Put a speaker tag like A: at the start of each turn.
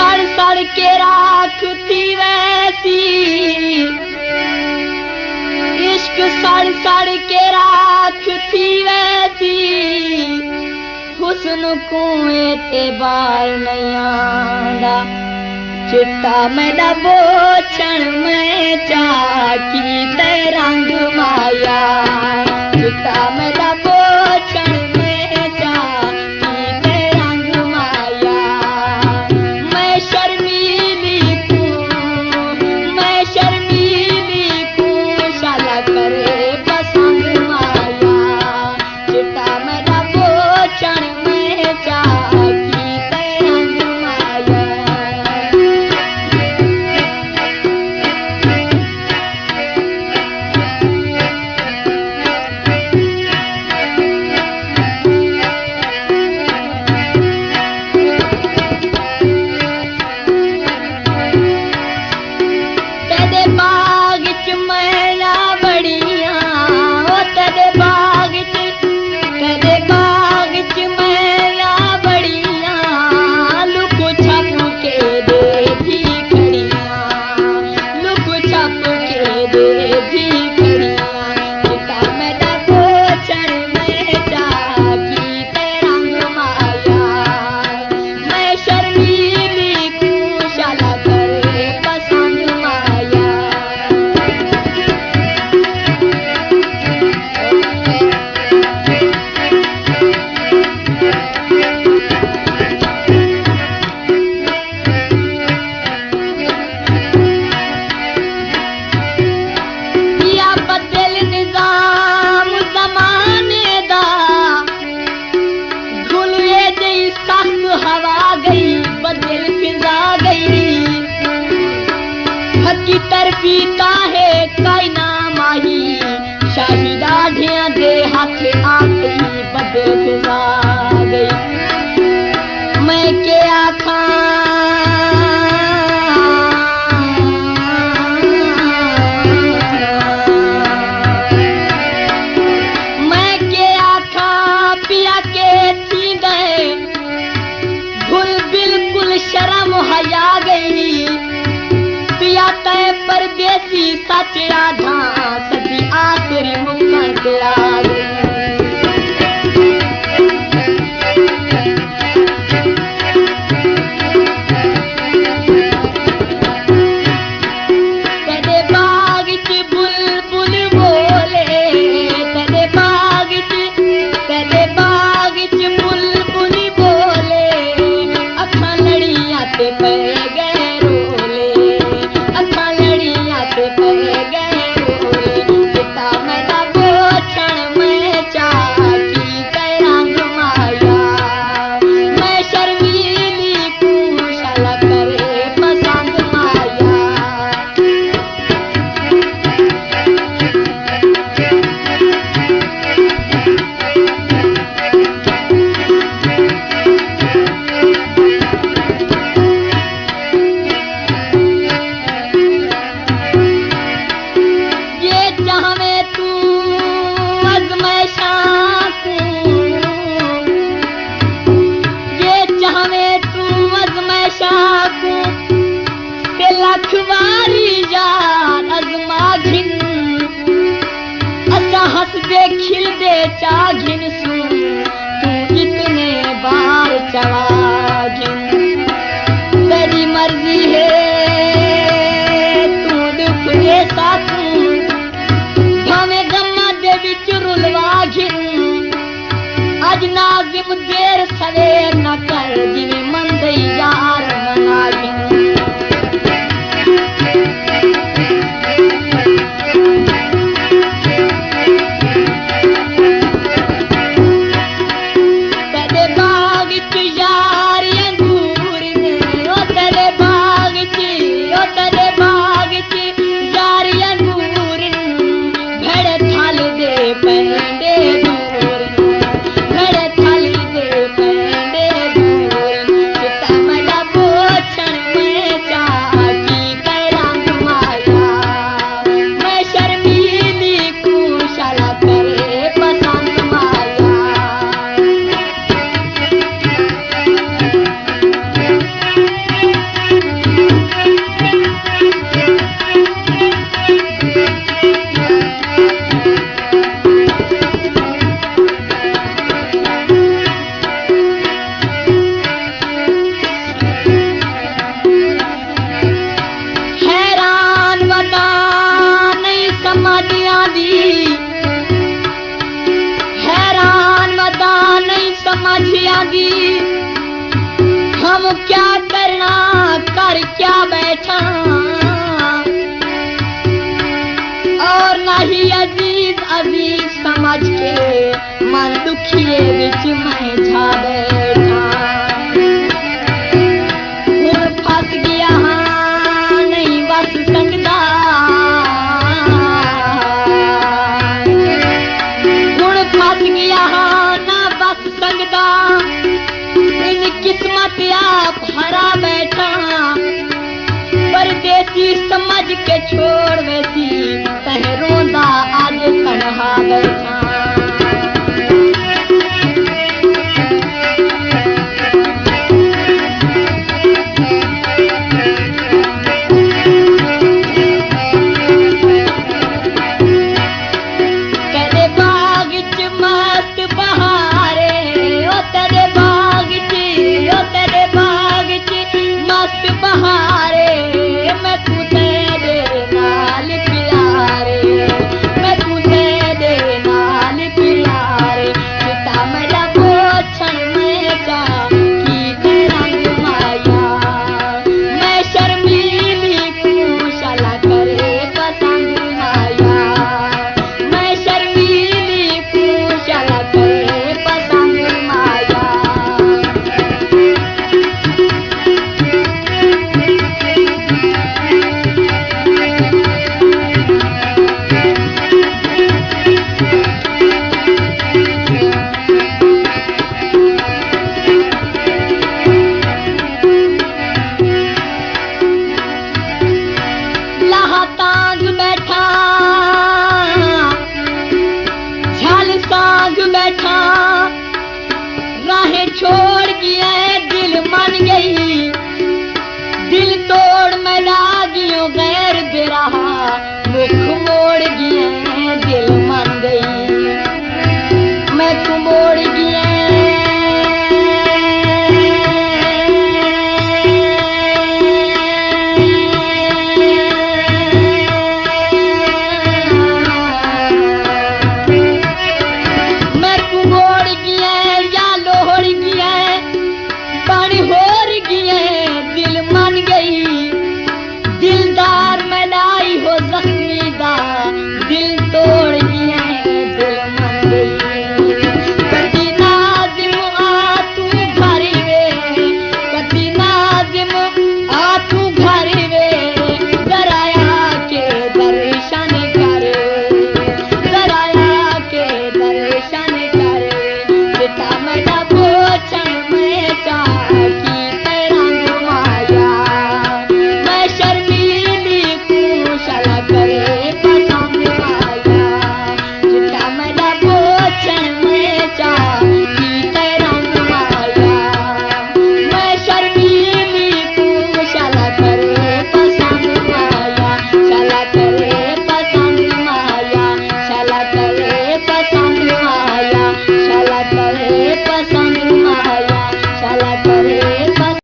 A: सड़ सड़ के राखती वैसी, इश्क सड़ सड़ के राखती वैसी, हुस्न को एतबार नहीं आंदा, चिट्टा मैदा बोछण में चाकी ते रंग माया, चिट्टा मैदा बोछण में चाकी ते रंग माया। मैं शर्मीली को शाला करे पसंद माया, चिट्टा मैदा बोछण में चाकी ते रंग माया। पीता है काई ना माही, शाही दाढ़ियां दे हाथ आ गई, बदल फिजा गई। मैं के आखा पिया के थी गए भूल, बिल्कुल शर्म हया गई, पिया तय परदेसी सच राधा सदी आखिरी मुक्का तेरा तेरे बाग च बुलबुल बोले, तेरे बाग च बुलबुल बोले, अखा लड़ियां ते पै गए रोले, लखवारी यार अजमा घिन, असा हंस दे खिल दे चाघिन सुन, तू इतने बार चवा घिन, तेरी मर्जी है तू दुख दे साथू, भावे गम्मा दे विच रुलवा घिन, अज नाज़िम देर सवेर न कर, जिवें मंदे यार मना घिन। मर्जी समझ के मन दुखिए विच मैं जा बैठा। हुण फस गया हाँ नहीं बस सकदा, हुण फस गया हाँ ना बस सकदा, इन किस्मत आप हरा बैठा। परदेसी समझ के छोड़ वैसी तह रोंदा